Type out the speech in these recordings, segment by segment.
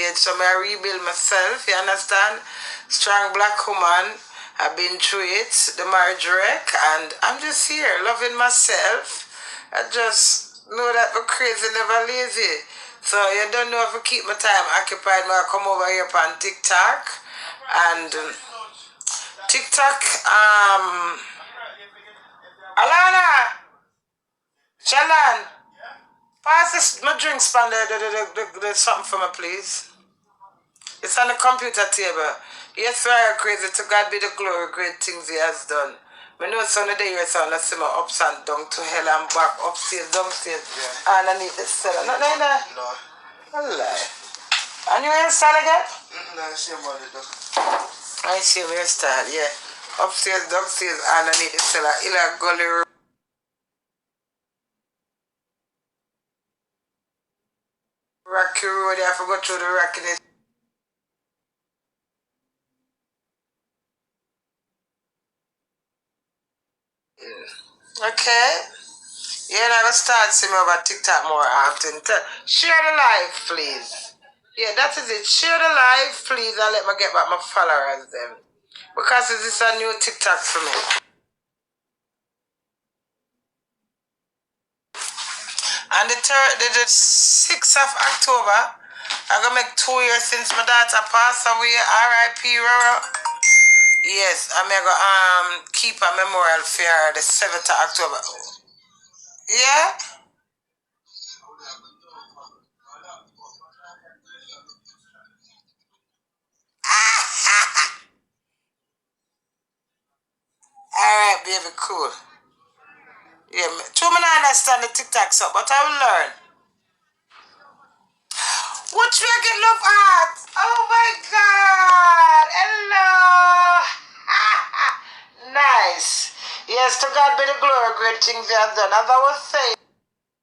stage, so I rebuild myself, you understand? Strong black woman, I've been through it, the marriage wreck, and I'm just here, loving myself. I just know that the crazy never lazy. So you don't know if I keep my time occupied, I come over here on TikTok, and TikTok, Alana, Shalan, pass this, my drinks pan the something for me, please. It's on the computer table. Yes, we are crazy. To God be the glory, great things he has done. We know some of the years on the summer ups and down to hell and back, upstairs, downstairs, underneath the cellar. Not like that? No. Allah. And you hairstyle again? No, I see about it though. I see your hairstyle, yeah. Upstairs, downstairs, underneath the cellar. Illa gully. Rocky road, I forgot through the rockiness. Okay. Yeah, I will start seeing me over TikTok more often. Share the live, please. Yeah, that is it. Share the live, please, and let me get back my followers then. Because this is a new TikTok for me. And the 6th of October, I'm going to make 2 years since my daughter passed away. R.I.P. Roro. Yes, I'm going to keep a memorial for her the 7th of October. Yeah? Alright, baby, cool. Yeah, true, me not understand the TikTok stuff, but I will learn. What you get love at? Oh my God! Hello! Nice. Yes, to God be the glory, great things he has done. As I was saying,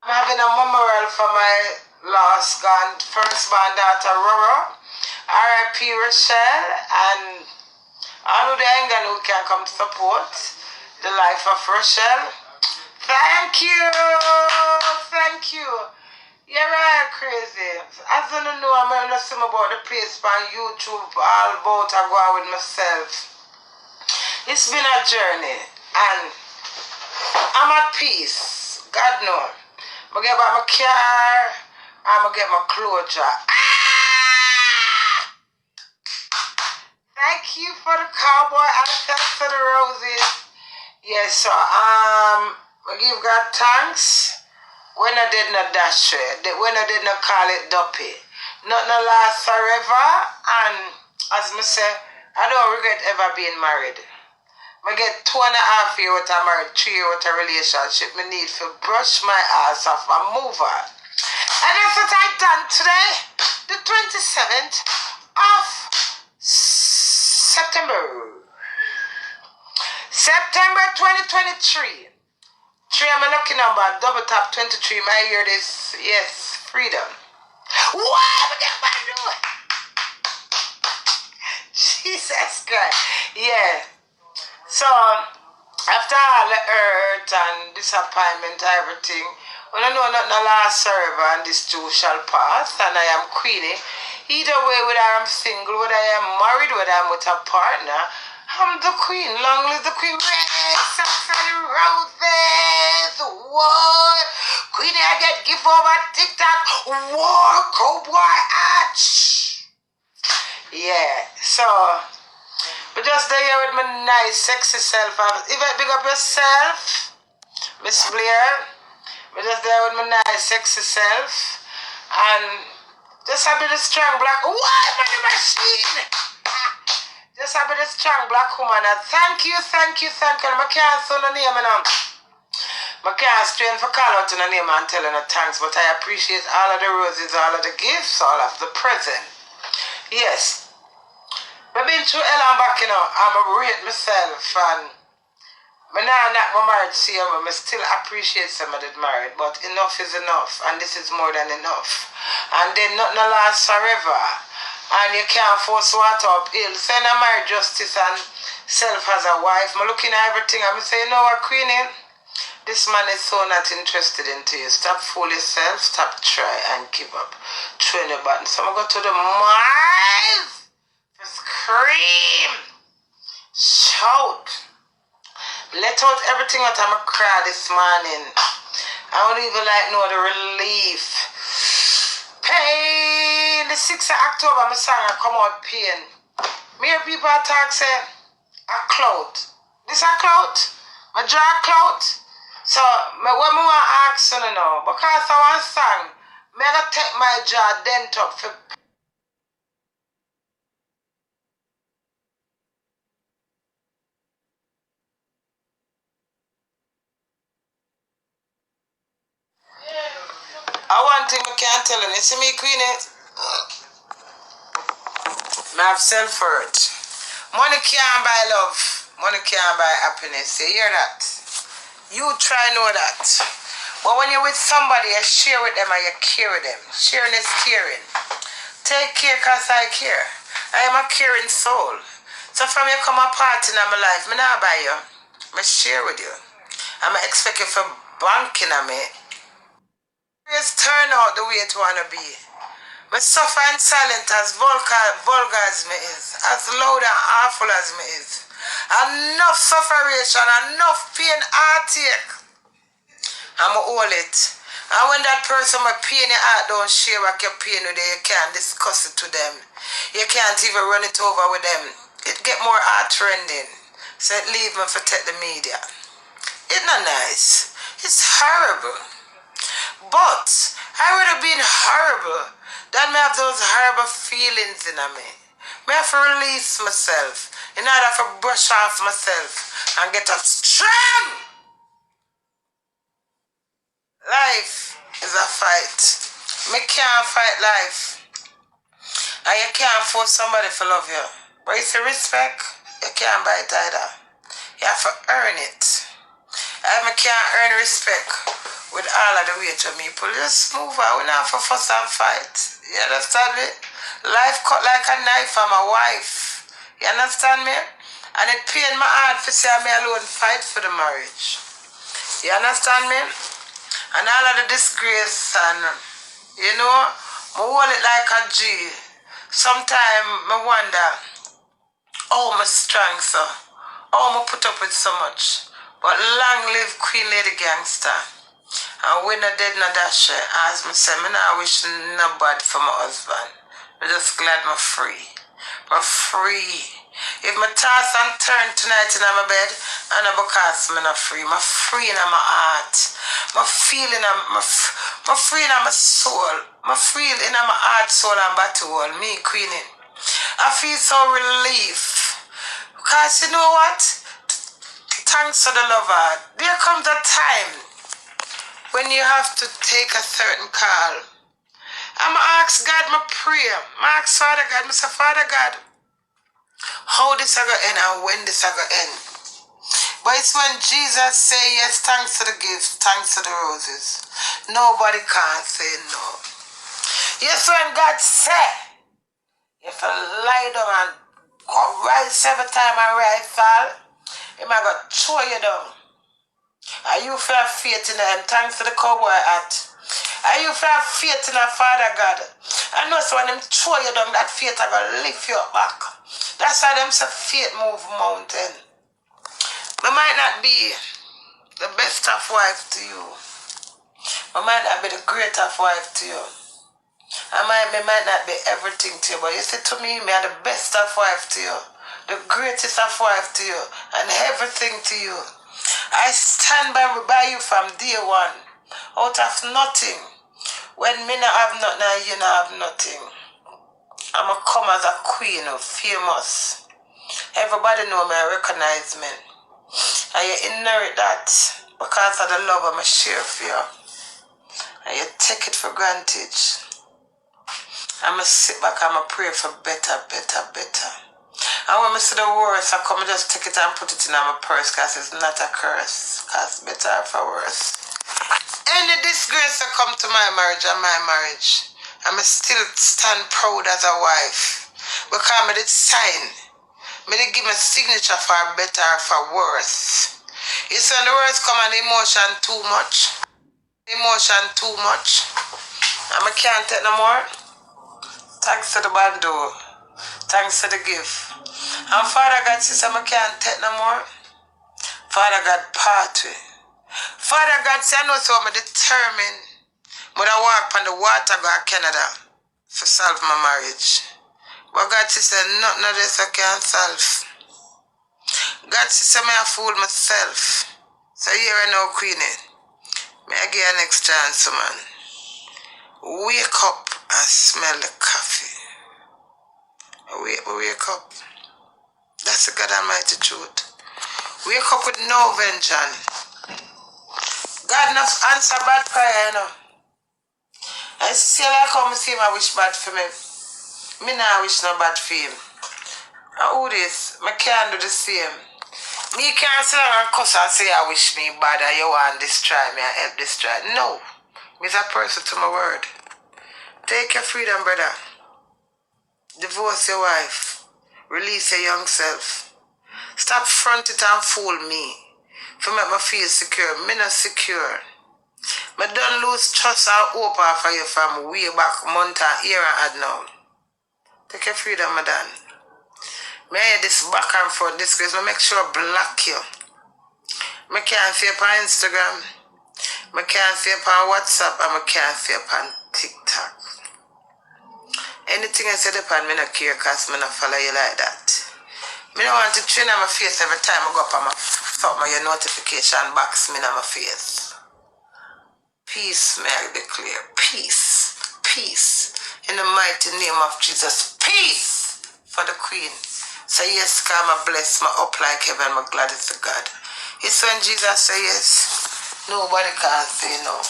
I'm having a memorial for my lost gone firstborn daughter, Roro. R.I.P. Rochelle, and all of the Engan who can come support the life of Rochelle. Thank you! Thank you! You're right, crazy. As I don't know, I'm going to see about the place on YouTube, all about I go out with myself. It's been a journey, and I'm at peace. God knows. I'm going to get back my car, I'm going to get my closure. Ah! Thank you for the cowboy and thanks for the roses. Yes, so I give God thanks when I did not dash it, when I did not call it duppy. Not no last forever, and as me say, I don't regret ever being married. I get 2.5 years with a married, 3 years with a relationship. Me need to brush my ass off and move on. And that's what I done today, the 27th of September. September 2023. 3, I'm looking number, double tap 23. My year is, yes, freedom. Why am I getting back to it? Jesus Christ. Yeah. So, after all the hurt and disappointment and everything, when I know not the last server and this too shall pass, and I am Queenie, either way, whether I'm single, whether I am married, whether I'm with a partner, I'm the queen. Long live the queen. Red socks and roses. What? Queenie, I get gift over TikTok. War cowboy at. Yeah. So, but just there with my nice, sexy self. If I big up yourself, Miss Blair, but just there with my nice, sexy self, and just have the strong black. Why money machine? Just have the strong black woman. And thank you. I can't say no name now. I can't strain for call out to the name and telling her thanks, but I appreciate all of the roses, all of the gifts, all of the present. Yes. I've been through hell and back, I'm a rate myself, and I not my marriage see I still appreciate somebody that married, but enough is enough, and this is more than enough. And then nothing lasts forever. And you can't force water uphill. Send a marriage justice and self as a wife. I'm looking at everything. I'm saying, you know what, Queenie? This man is so not interested into you. Stop fool yourself. Stop try and give up. Train your button. So I'm going to go to the miles. Scream. Shout. Let out everything that I'm a cry this morning. I don't even like know the relief. Pain. The 6th of October, my song I come out pain. Me hear people talk say, a clout. This a clout? My draw clout? So, what I want to ask you now, because I want song, I gotta take my jaw dent up for I one thing I can't tell you. You see me, Queenie? I have self-worth. Money can't buy love. Money can't buy happiness. You hear that? You try know that. But when you're with somebody, you share with them and you care with them. Sharing is caring. Take care because I care. I am a caring soul. So from you come a part in my life, I not buy you. I share with you. I'm expect you for banking on me. Just turn out the way it wanna be. I suffer in silence as vulgar as me is, as loud and awful as me is. Enough sufferation, enough pain, heartache. I'ma hold it. And when that person my pain your heart don't share what your pain with them, you can't discuss it to them. You can't even run it over with them. It get more heart rending. So it leave me for take the media. It's not nice. It's horrible. But I would have been horrible than me have those horrible feelings in me. Me have to release myself in order to brush off myself and get up strong. Life is a fight. Me can't fight life. And you can't force somebody to love you. But it's a respect, you can't buy it either. You have to earn it. I can't earn respect with all of the weight of people. Just move on. We don't have to fuss and fight. You understand me? Life cut like a knife for my wife. You understand me? And it pain my heart to see me alone fight for the marriage. You understand me? And all of the disgrace and, you know, I hold it like a G. Sometimes I wonder, how am I strong, so? How am I put up with so much? But long live Queen Lady Gangster. And when I dead no dash, as me say, me not wish no bad for my husband. I'm just glad I'm free. I'm free. If my toss and turn tonight in my bed, and because I'm not free. I'm free in my heart. I'm feeling, I'm free in my soul. I'm free in my heart, soul, and body wall. Me, Queenie. I feel so relief. Because you know what? Thanks to the lover. There comes a time when you have to take a certain call. I'm ask God, my prayer. I ask Father God, I say, Father God, how this I go end and when this I go end. But it's when Jesus say yes, thanks to the gifts, thanks to the roses. Nobody can say no. Yes, when God say, if I lie down and go rise every time I rise fall, he might go throw you down. Are you for faith in him? Thanks to the cowboy hat. Are you for faith in a Father God? I know so when them throw you down, that faith are going to lift you back. That's why them say faith move mountain. I might not be the best of wife to you. I might not be the greatest wife to you. I might not be everything to you, but you see to me, me are the best of wife to you. The greatest of wife to you. And everything to you. I stand by you from day one. Out of nothing. When me not have nothing and you not have nothing. I'm a come as a queen of famous. Everybody know me, recognize me. And you inherit that because of the love I'm share for you. And you take it for granted. I'm going to sit back and I'm pray for better, better, better. And when I see the worst, I come and just take it and put it in my purse because it's not a curse. Because it's better for worse. Any disgrace that come to my marriage and my marriage, I'm still stand proud as a wife. Because I did sign. I did give my signature for better or for worse. It's when the words come and the emotion too much. Emotion too much. And I can't take no more. Thanks to the bando. Thanks to the gift. And Father God says I can't take no more. Father God pathway. Father God says I know so I'm determined. When I walk on the water go to Canada to solve my marriage. But God says nothing of this I can't solve. God says I fool myself. So here I know Queenie. May I give you an next chance, man. Wake up and smell the coffee. Wake up. That's the God Almighty truth. Wake up with no vengeance. God not answer bad prayer, you know. I still come see him, I wish bad for me. Me nah wish no bad for him. And who this? I can't do the same. Me can't sit down and cuss and say I wish me bad and you want destroy me and help destroy. No. Me's a person to my word. Take your freedom, brother. Divorce your wife. Release your young self. Stop front it and fool me. For make me feel secure. Me not secure. Me don't lose trust or hope after you from way back month and year and add now. Take your freedom, madam. Me hear this back and front this case. Me make sure I block you. Me can't see you on Instagram. Me can't see you on WhatsApp. And me can't see you on TikTok. Anything I said upon me not care because me not follow you like that. Me don't want to train on my face every time I go up on my your notification box me on my face. Peace, may I declare. Peace. Peace. In the mighty name of Jesus. Peace for the Queen. So yes, God, I bless my up like heaven, my glad is to God. It's when Jesus say yes, nobody can say no.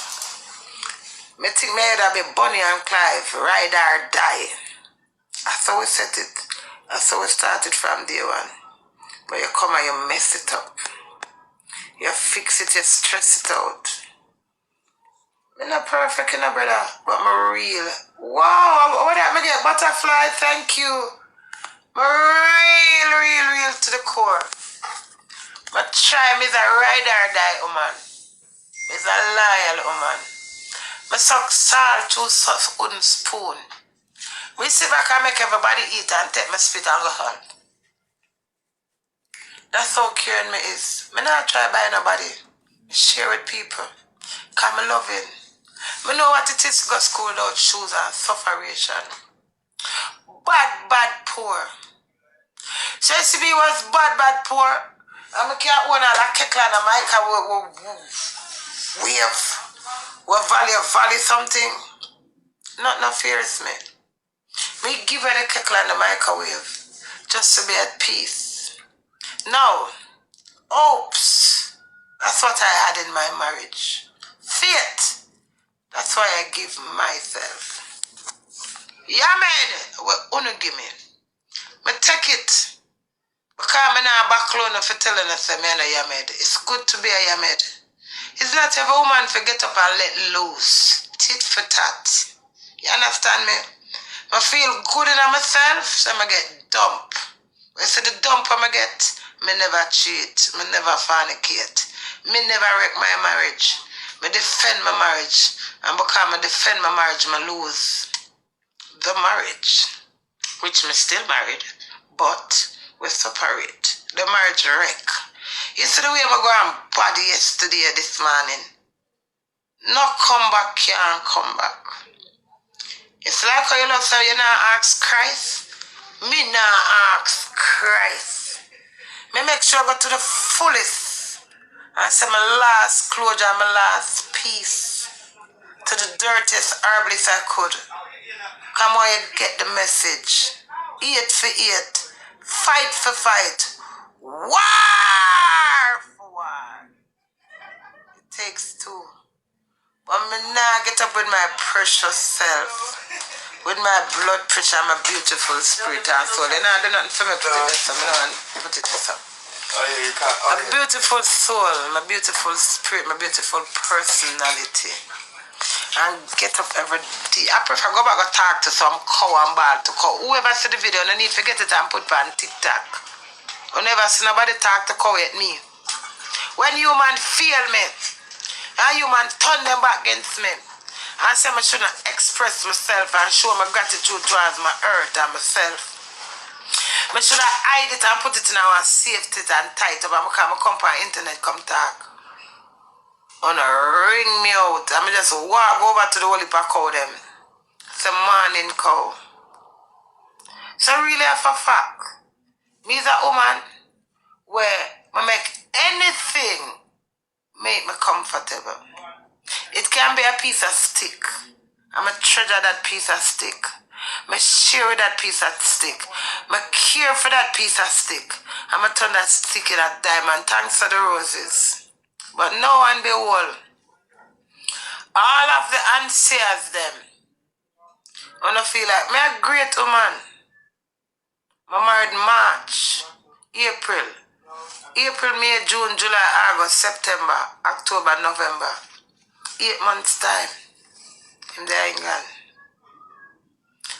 Me think me head be Bonnie and Clive, ride or die. That's how we set it. That's how we started from day one. But you come and you mess it up. You fix it, you stress it out. I'm not perfect, you know, brother, but I'm real. Wow, what that me get? Butterfly, thank you. I'm real to the core. My tribe is a ride or die, woman. Is a loyal woman. I suck salt through soft wooden spoon. We see if I can make everybody eat and take my spit and go home. That's how curing me is. I not try by nobody. I share with people. Because I love it. I know what it is to go to school without shoes and sufferation. Bad, poor. So you see me was bad, poor. And I can't own all a kettle and a mic we value something. Nothing fears me. Me give her the kettle and the microwave just to be at peace. No. Hopes. That's what I had in my marriage. Faith. That's why I give myself. Yamed, what you give me? Me take it. Because I'm not backload for telling us I'm a Yamed. It's good to be a Yamed. It's not every woman to get up and let loose. Tit for tat. You understand me? I feel good in myself, so I get dump. When I say the dump I get, me never cheat, me never fornicate, me never wreck my marriage. Me defend my marriage. And because I defend my marriage, I lose the marriage. Which me still married, but we separate. The marriage wreck. You see the way I go and body yesterday, this morning. No come back, can't come back. It's like how you love so you not ask Christ. Me not ask Christ. Me make sure I go to the fullest. And say my last closure, my last peace. To the dirtiest herbalist I could. Come on, you get the message. 8 for 8. Fight for fight. War for war. It takes two. But me nah get up with my precious self. With my blood pressure and my beautiful spirit and soul. You know, I do nothing for me put it this up. I don't put it this up. My beautiful soul, my beautiful spirit, my beautiful personality. And get up every day. I prefer go back and talk to some cow and ball to cow. Whoever see the video, no need to get it and put it on TikTok. Whenever see nobody talk to cow at me. When human fail me, and human turn them back against me, and say I shouldn't express myself and show my gratitude towards my earth and myself. I should hide it and put it in our safety and tight up and come on internet come talk. Wanna ring me out. I just walk over to the holy cow them. It's a morning cow. So really for fact, me is a woman where I make anything make me comfortable. It can be a piece of stick. I'm a treasure that piece of stick. I share that piece of stick. I care for that piece of stick. I'm a turn that stick in a diamond. Thanks for the roses. But no one behold. All of the answers them. I don't feel like me a great woman. I married March, April, May, June, July, August, September, October, November. 8 months time. In the England.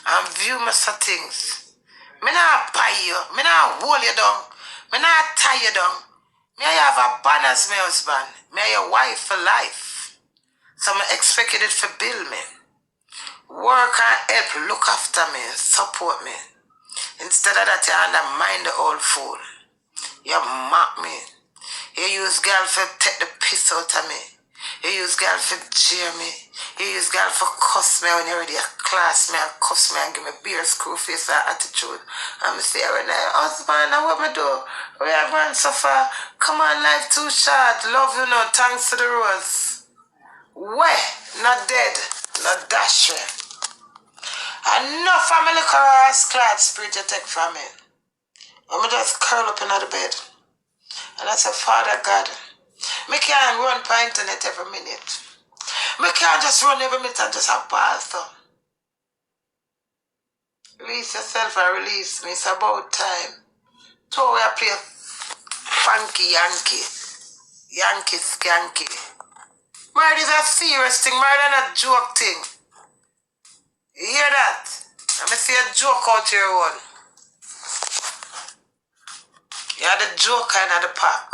And view my settings. Me not buy you. Me not hold you down. Me not tie you down. Me I have a band as my husband. Me I your wife for life. So I expected it to build me. Work and help, look after me, support me. Instead of that, you undermine the old fool. You mock me. You use girl for take the piss out of me. You use girl for jeer me. You use girl for cuss me when you're already a class me and cuss me and give me beer screw face and attitude. And I say, when I husband, now what me do? We are going so far. Come on, life too short. Love you know, thanks to the rose. Where? Not dead. Not dasher. Enough family chorus clad spirit you take from me. I'm just curl up in the bed. And I say, Father God, me can't run per internet every minute. Me can't just run every minute and just have balls though. Release yourself and release me. It's about time. So we play funky Yankee. Yankee skanky. Murder is a serious thing. Murder not a joke thing. You hear that? Let me see a joke out here one. You're the joke kind of the pack.